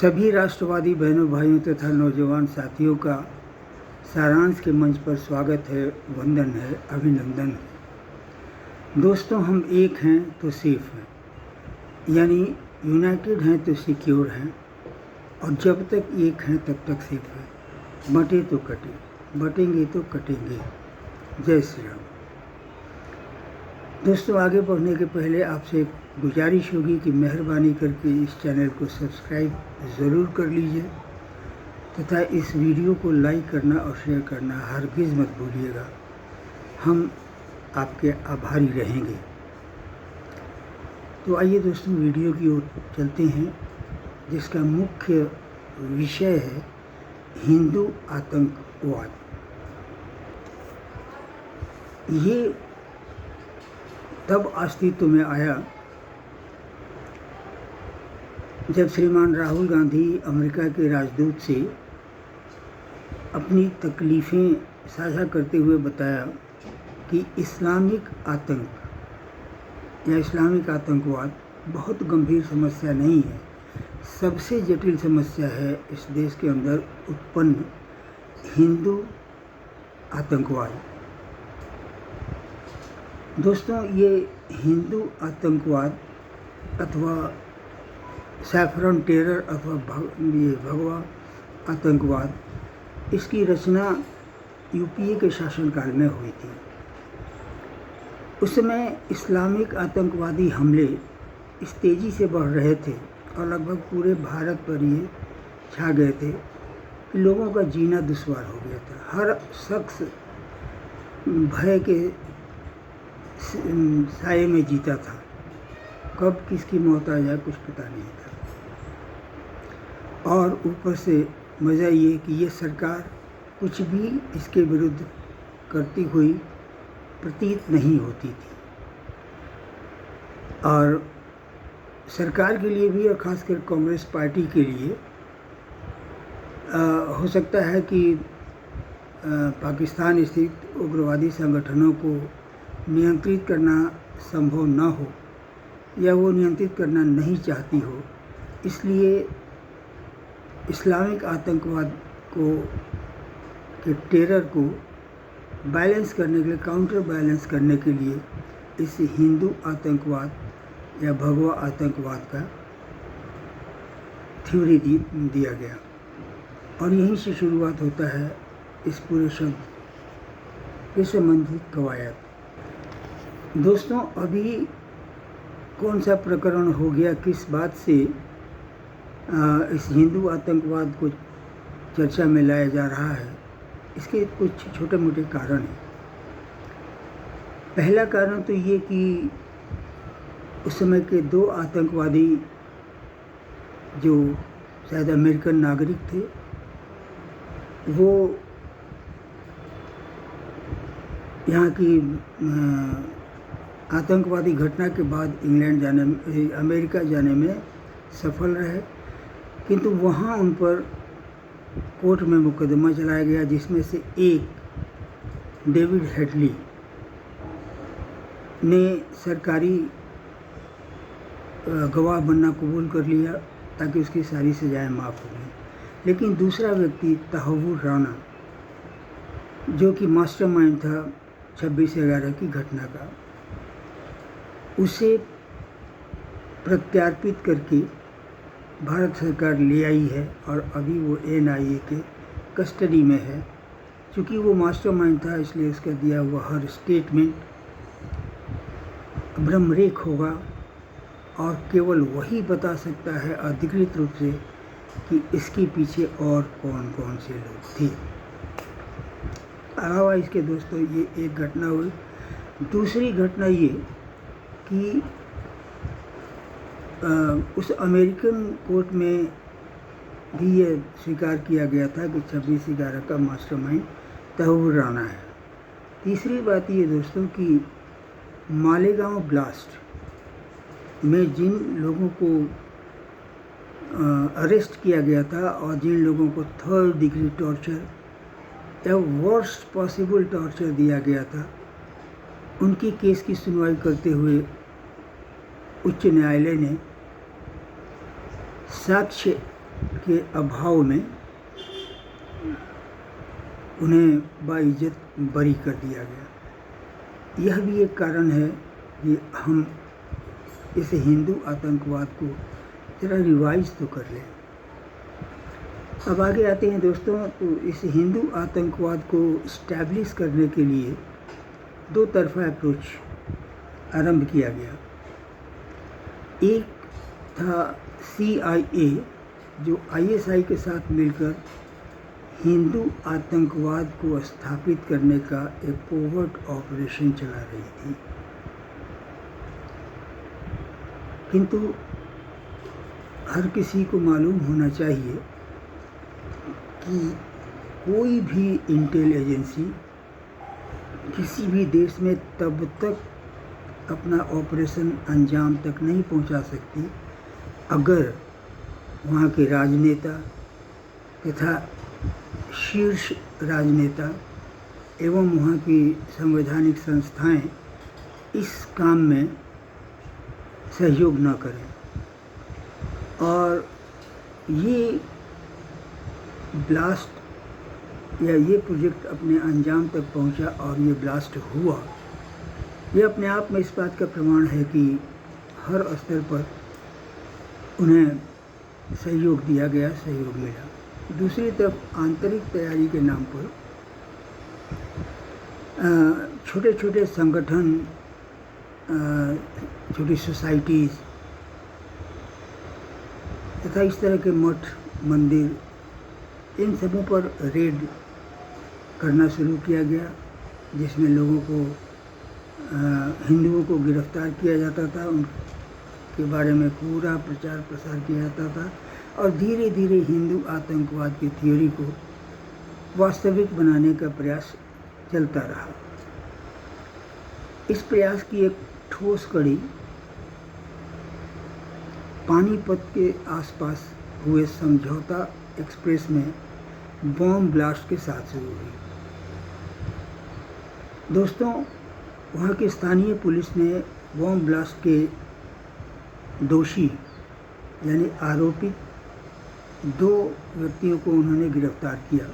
सभी राष्ट्रवादी बहनों भाइयों तथा नौजवान साथियों का सारांश के मंच पर स्वागत है, वंदन है, अभिनंदन है। दोस्तों, हम एक हैं तो सेफ हैं, यानी यूनाइटेड हैं तो सिक्योर हैं, और जब तक एक हैं तब तक सेफ हैं। बटे तो कटे, बटेंगे तो कटेंगे। जय श्री राम। दोस्तों, आगे बढ़ने के पहले आपसे गुजारिश होगी कि मेहरबानी करके इस चैनल को सब्सक्राइब ज़रूर कर लीजिए तथा इस वीडियो को लाइक करना और शेयर करना हरगिज़ मत भूलिएगा। हम आपके आभारी रहेंगे। तो आइए दोस्तों, वीडियो की ओर चलते हैं, जिसका मुख्य विषय है हिंदू आतंकवाद। ये तब अस्तित्व में आया जब श्रीमान राहुल गांधी अमेरिका के राजदूत से अपनी तकलीफ़ें साझा करते हुए बताया कि इस्लामिक आतंक या इस्लामिक आतंकवाद बहुत गंभीर समस्या नहीं है, सबसे जटिल समस्या है इस देश के अंदर उत्पन्न हिंदू आतंकवाद। दोस्तों, ये हिंदू आतंकवाद अथवा सैफरन टेरर अथवा भगवा आतंकवाद, इसकी रचना यूपीए के शासनकाल में हुई थी। उस समय इस्लामिक आतंकवादी हमले इस तेज़ी से बढ़ रहे थे और लगभग पूरे भारत पर ये छा गए थे कि लोगों का जीना दुश्वार हो गया था। हर शख्स भय के साए में जीता था, कब किसकी मौत आ जाए कुछ पता नहीं था। और ऊपर से मज़ा ये कि ये सरकार कुछ भी इसके विरुद्ध करती हुई प्रतीत नहीं होती थी। और सरकार के लिए भी, और ख़ासकर कांग्रेस पार्टी के लिए हो सकता है कि पाकिस्तान स्थित उग्रवादी संगठनों को नियंत्रित करना संभव न हो, या वो नियंत्रित करना नहीं चाहती हो, इसलिए इस्लामिक आतंकवाद के टेरर को बैलेंस करने के लिए, काउंटर बैलेंस करने के लिए इस हिंदू आतंकवाद या भगवा आतंकवाद का थ्योरी दिया गया। और यहीं से शुरुआत होता है इस पूरे शब्द के संबंधित कवायद। दोस्तों, अभी कौन सा प्रकरण हो गया, किस बात से इस हिंदू आतंकवाद को चर्चा में लाया जा रहा है, इसके कुछ छोटे मोटे कारण हैं। पहला कारण तो ये कि उस समय के दो आतंकवादी जो शायद अमेरिकन नागरिक थे, वो यहाँ की आतंकवादी घटना के बाद अमेरिका जाने में सफल रहे, किंतु वहाँ उन पर कोर्ट में मुकदमा चलाया गया, जिसमें से एक डेविड हेडली ने सरकारी गवाह बनना कबूल कर लिया ताकि उसकी सारी सजाएं माफ़ हो गई। लेकिन दूसरा व्यक्ति तहव्वुर राणा, जो कि मास्टरमाइंड था 26/11 की घटना का, उसे प्रत्यार्पित करके भारत सरकार ले आई है और अभी वो NIA के कस्टडी में है। चूँकि वो मास्टरमाइंड था, इसलिए उसका दिया हुआ हर स्टेटमेंट ब्रह्मरेख होगा और केवल वही बता सकता है अधिकृत रूप से कि इसके पीछे और कौन कौन से लोग थे। अलावा इसके दोस्तों, ये एक घटना हुई। दूसरी घटना ये कि उस अमेरिकन कोर्ट में भी ये स्वीकार किया गया था कि 26/11 का मास्टरमाइंड तहव्वुर राणा है। तीसरी बात ये दोस्तों कि मालेगांव ब्लास्ट में जिन लोगों को अरेस्ट किया गया था और जिन लोगों को 3rd डिग्री टॉर्चर या वर्स्ट पॉसिबल टॉर्चर दिया गया था, उनकी केस की सुनवाई करते हुए उच्च न्यायालय ने साक्ष्य के अभाव में उन्हें बाइज्जत बरी कर दिया गया। यह भी एक कारण है कि हम इस हिंदू आतंकवाद को जरा रिवाइज तो कर लें। अब आगे आते हैं दोस्तों। तो इस हिंदू आतंकवाद को इस्टेब्लिश करने के लिए दो तरफा अप्रोच आरंभ किया गया। एक था CIA, जो ISI के साथ मिलकर हिंदू आतंकवाद को स्थापित करने का एक कोवर्ट ऑपरेशन चला रही थी, किंतु हर किसी को मालूम होना चाहिए कि कोई भी इंटेल एजेंसी किसी भी देश में तब तक अपना ऑपरेशन अंजाम तक नहीं पहुंचा सकती अगर वहाँ के राजनेता तथा शीर्ष राजनेता एवं वहाँ की संवैधानिक संस्थाएं इस काम में सहयोग न करें। और ये ब्लास्ट या ये प्रोजेक्ट अपने अंजाम तक पहुंचा और ये ब्लास्ट हुआ, ये अपने आप में इस बात का प्रमाण है कि हर स्तर पर उन्हें सहयोग दिया गया, सहयोग मिला। दूसरी तरफ आंतरिक तैयारी के नाम पर छोटे छोटे संगठन, छोटी सोसाइटीज़ तथा इस तरह के मठ मंदिर, इन सबों पर रेड करना शुरू किया गया, जिसमें लोगों को हिंदुओं को गिरफ्तार किया जाता था, उनके बारे में पूरा प्रचार प्रसार किया जाता था और धीरे धीरे हिंदू आतंकवाद की थ्योरी को वास्तविक बनाने का प्रयास चलता रहा। इस प्रयास की एक ठोस कड़ी पानीपत के आसपास हुए समझौता एक्सप्रेस में बॉम्ब ब्लास्ट के साथ शुरू हुई। दोस्तों, वहाँ की स्थानीय पुलिस ने बॉम्ब ब्लास्ट के दोषी यानी आरोपित दो व्यक्तियों को उन्होंने गिरफ्तार किया,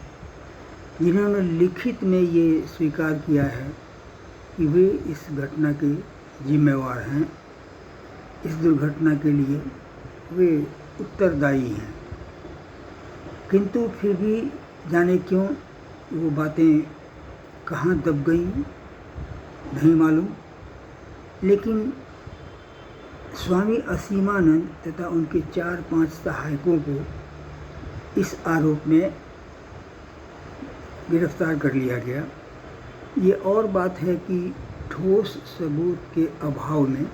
जिन्होंने लिखित में ये स्वीकार किया है कि वे इस घटना के जिम्मेवार हैं, इस दुर्घटना के लिए वे उत्तरदायी हैं। किंतु फिर भी जाने क्यों वो बातें कहाँ दब गई नहीं मालूम, लेकिन स्वामी असीमानंद तथा उनके 4-5 सहायकों को इस आरोप में गिरफ्तार कर लिया गया। ये और बात है कि ठोस सबूत के अभाव में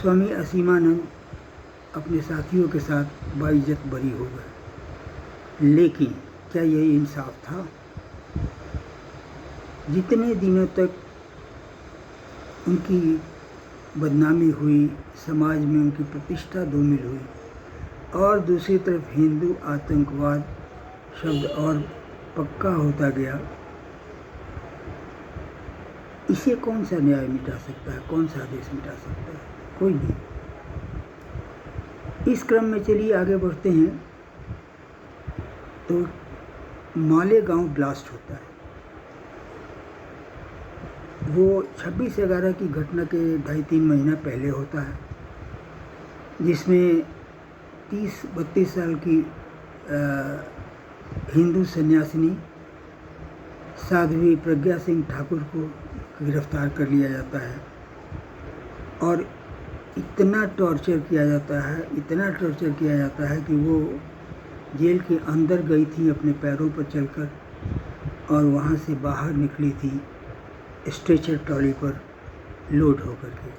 स्वामी असीमानंद अपने साथियों के साथ बाइज्जत बरी हो गए। लेकिन क्या यह इंसाफ था? जितने दिनों तक उनकी बदनामी हुई, समाज में उनकी प्रतिष्ठा धूमिल हुई, और दूसरी तरफ हिंदू आतंकवाद शब्द और पक्का होता गया। इसे कौन सा न्याय मिटा सकता है, कौन सा आदेश मिटा सकता है? कोई नहीं। इस क्रम में चलिए आगे बढ़ते हैं। तो मालेगांव ब्लास्ट होता है। वो 26/11 की घटना के 2.5-3 महीना पहले होता है, जिसमें 30-32 साल की हिंदू सन्यासिनी साध्वी प्रज्ञा सिंह ठाकुर को गिरफ्तार कर लिया जाता है और इतना टॉर्चर किया जाता है कि वो जेल के अंदर गई थी अपने पैरों पर चलकर और वहाँ से बाहर निकली थी स्ट्रेचर ट्रॉली पर लोड होकर के,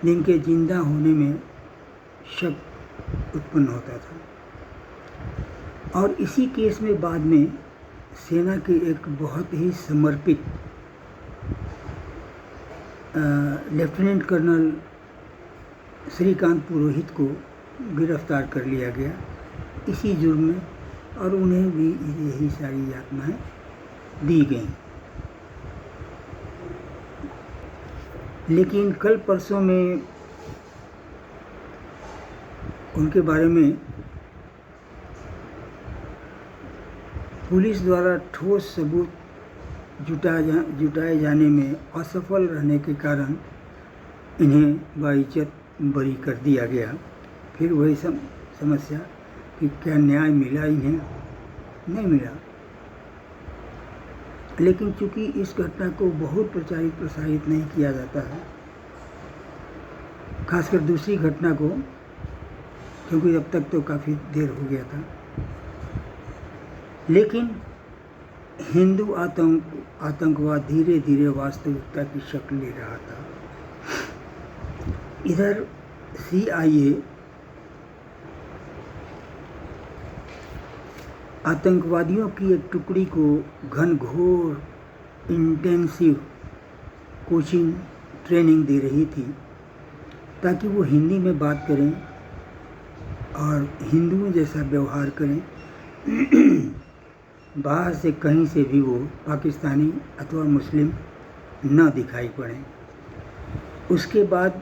जिनके जिंदा होने में शक उत्पन्न होता था। और इसी केस में बाद में सेना के एक बहुत ही समर्पित लेफ्टिनेंट कर्नल श्रीकांत पुरोहित को गिरफ्तार कर लिया गया इसी जुर्म में, और उन्हें भी यही सारी यातनाएं दी गईं। लेकिन कल परसों में उनके बारे में पुलिस द्वारा ठोस सबूत जुटाए जाने में असफल रहने के कारण इन्हें बाइज्जत बरी कर दिया गया। फिर वही समस्या कि क्या न्याय मिला इन्हें? नहीं मिला। लेकिन चूंकि इस घटना को बहुत प्रसारित नहीं किया जाता है, खासकर दूसरी घटना को, क्योंकि अब तक तो काफ़ी देर हो गया था। लेकिन हिंदू आतंकवाद धीरे धीरे वास्तविकता की शक्ल ले रहा था। इधर CIA आतंकवादियों की एक टुकड़ी को घनघोर इंटेंसिव कोचिंग ट्रेनिंग दे रही थी ताकि वो हिंदी में बात करें और हिंदुओं जैसा व्यवहार करें। बाहर से कहीं से भी वो पाकिस्तानी अथवा मुस्लिम न दिखाई पड़े। उसके बाद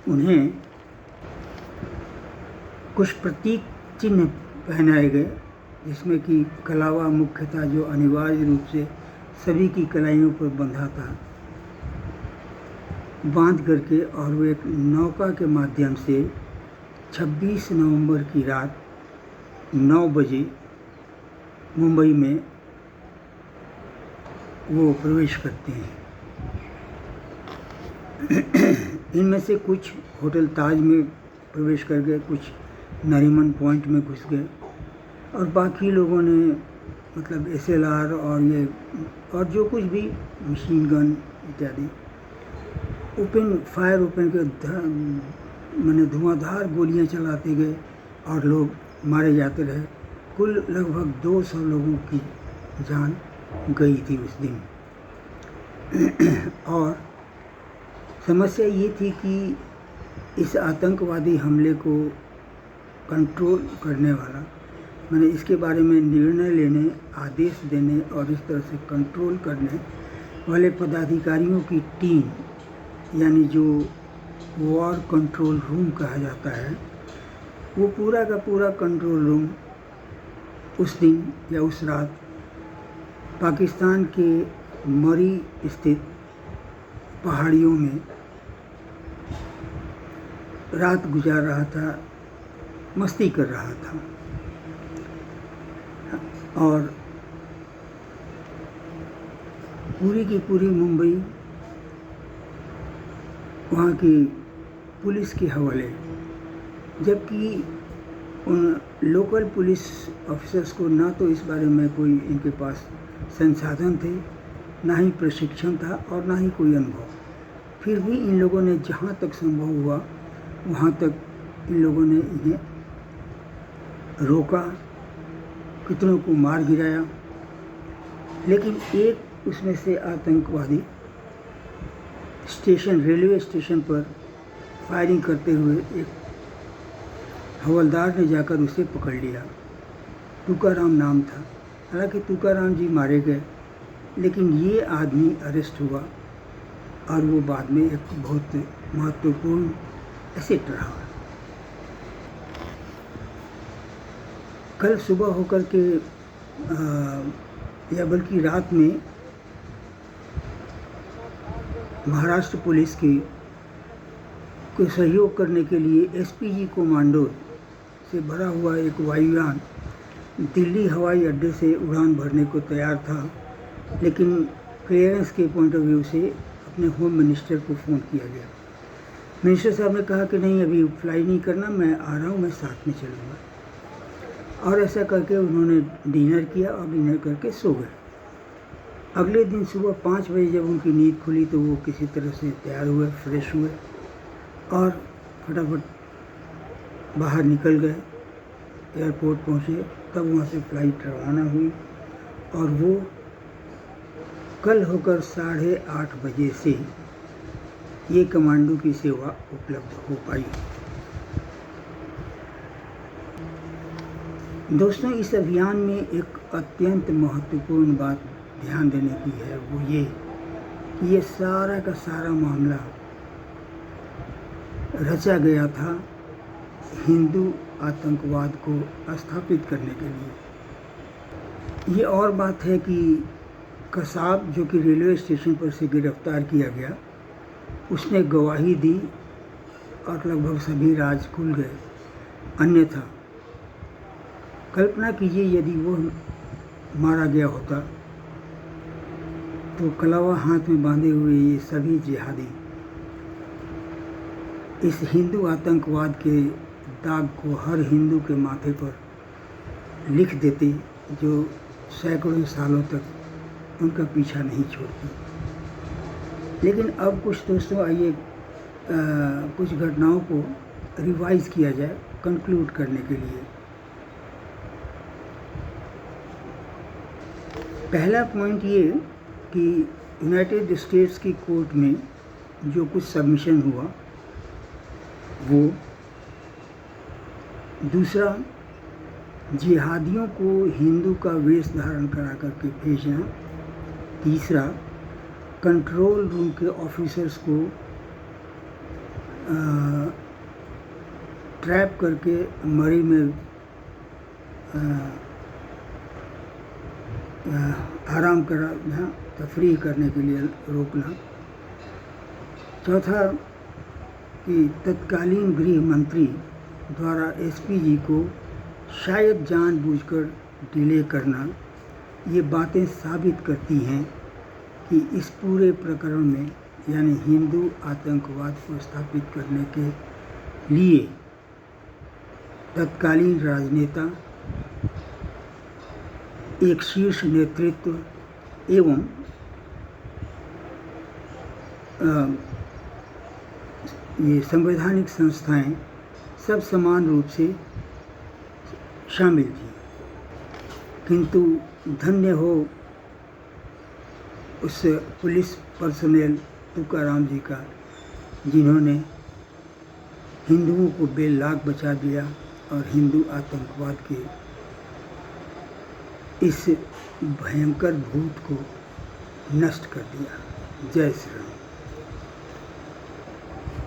उन्हें कुछ प्रतीक चिन्ह पहनाए गए, जिसमें कि कलावा मुख्यतः जो अनिवार्य रूप से सभी की कलाइयों पर बंधा था, बांध करके, और वो एक नौका के माध्यम से 26 नवंबर की रात 9 बजे मुंबई में वो प्रवेश करते हैं। इनमें से कुछ होटल ताज में प्रवेश कर गए, कुछ नरीमन पॉइंट में घुस गए, और बाकी लोगों ने मतलब SLR और जो कुछ भी मशीन गन इत्यादि फायर ओपन के मैंने धुआंधार गोलियां चलाते गए और लोग मारे जाते रहे। कुल लगभग 200 लोगों की जान गई थी उस दिन। और समस्या ये थी कि इस आतंकवादी हमले को कंट्रोल करने वाला, मैंने इसके बारे में निर्णय लेने, आदेश देने और इस तरह से कंट्रोल करने वाले पदाधिकारियों की टीम, यानी जो वॉर कंट्रोल रूम कहा जाता है, वो पूरा का पूरा कंट्रोल रूम उस दिन या उस रात पाकिस्तान के मरी स्थित पहाड़ियों में रात गुजार रहा था, मस्ती कर रहा था। और पूरी की पूरी मुंबई वहाँ की पुलिस के हवाले, जबकि उन लोकल पुलिस ऑफिसर्स को ना तो इस बारे में कोई इनके पास संसाधन थे, ना ही प्रशिक्षण था और ना ही कोई अनुभव। फिर भी इन लोगों ने जहाँ तक संभव हुआ वहाँ तक इन लोगों ने इन्हें रोका, कितनों को मार गिराया। लेकिन एक उसमें से आतंकवादी रेलवे स्टेशन पर फायरिंग करते हुए एक हवलदार ने जाकर उसे पकड़ लिया। तुकाराम नाम था। हालांकि तुकाराम जी मारे गए, लेकिन ये आदमी अरेस्ट हुआ और वो बाद में एक बहुत महत्वपूर्ण एसेट रहा। कल सुबह होकर के या बल्कि रात में महाराष्ट्र पुलिस को सहयोग करने के लिए SPG कमांडो से भरा हुआ एक वायुयान दिल्ली हवाई अड्डे से उड़ान भरने को तैयार था। लेकिन क्लियरेंस के पॉइंट ऑफ व्यू से अपने होम मिनिस्टर को फ़ोन किया गया। मिनिस्टर साहब ने कहा कि नहीं, अभी फ्लाई नहीं करना, मैं आ रहा हूँ, मैं साथ में चलूँगा। और ऐसा करके उन्होंने डिनर किया और डिनर करके सो गए। अगले दिन सुबह 5 बजे जब उनकी नींद खुली तो वो किसी तरह से तैयार हुए, फ्रेश हुए और फटाफट बाहर निकल गए, एयरपोर्ट पहुँचे। तब वहाँ से फ़्लाइट रवाना हुई और वो कल होकर 8:30 बजे से ये कमांडो की सेवा उपलब्ध हो पाई। दोस्तों, इस अभियान में एक अत्यंत महत्वपूर्ण बात ध्यान देने की है, वो ये कि ये सारा का सारा मामला रचा गया था हिंदू आतंकवाद को स्थापित करने के लिए। ये और बात है कि कसाब, जो कि रेलवे स्टेशन पर से गिरफ्तार किया गया, उसने गवाही दी और लगभग सभी राज खुल गए। अन्यथा कल्पना कीजिए यदि वो मारा गया होता तो कलावा हाथ में बांधे हुए ये सभी जिहादी इस हिंदू आतंकवाद के दाग को हर हिंदू के माथे पर लिख देते, जो सैकड़ों सालों तक उनका पीछा नहीं छोड़ती। लेकिन अब कुछ दोस्तों आइए कुछ घटनाओं को रिवाइज किया जाए कंक्लूड करने के लिए। पहला पॉइंट ये कि यूनाइटेड स्टेट्स की कोर्ट में जो कुछ सबमिशन हुआ वो। दूसरा, जिहादियों को हिंदू का वेश धारण करा करके भेजना। तीसरा, कंट्रोल रूम के ऑफिसर्स को ट्रैप करके मरी में आराम कराना, तफरीह करने के लिए रोकना। चौथा, कि तत्कालीन गृह मंत्री द्वारा एसपीजी को शायद जानबूझकर डिले करना। ये बातें साबित करती हैं कि इस पूरे प्रकरण में, यानी हिंदू आतंकवाद को स्थापित करने के लिए, तत्कालीन राजनेता, एक शीर्ष नेतृत्व एवं ये संवैधानिक संस्थाएं सब समान रूप से शामिल थी। किंतु धन्य हो उस पुलिस पर्सनल तुकाराम जी का, जिन्होंने हिंदुओं को बेलाग बचा दिया और हिंदू आतंकवाद के इस भयंकर भूत को नष्ट कर दिया। जय श्री राम।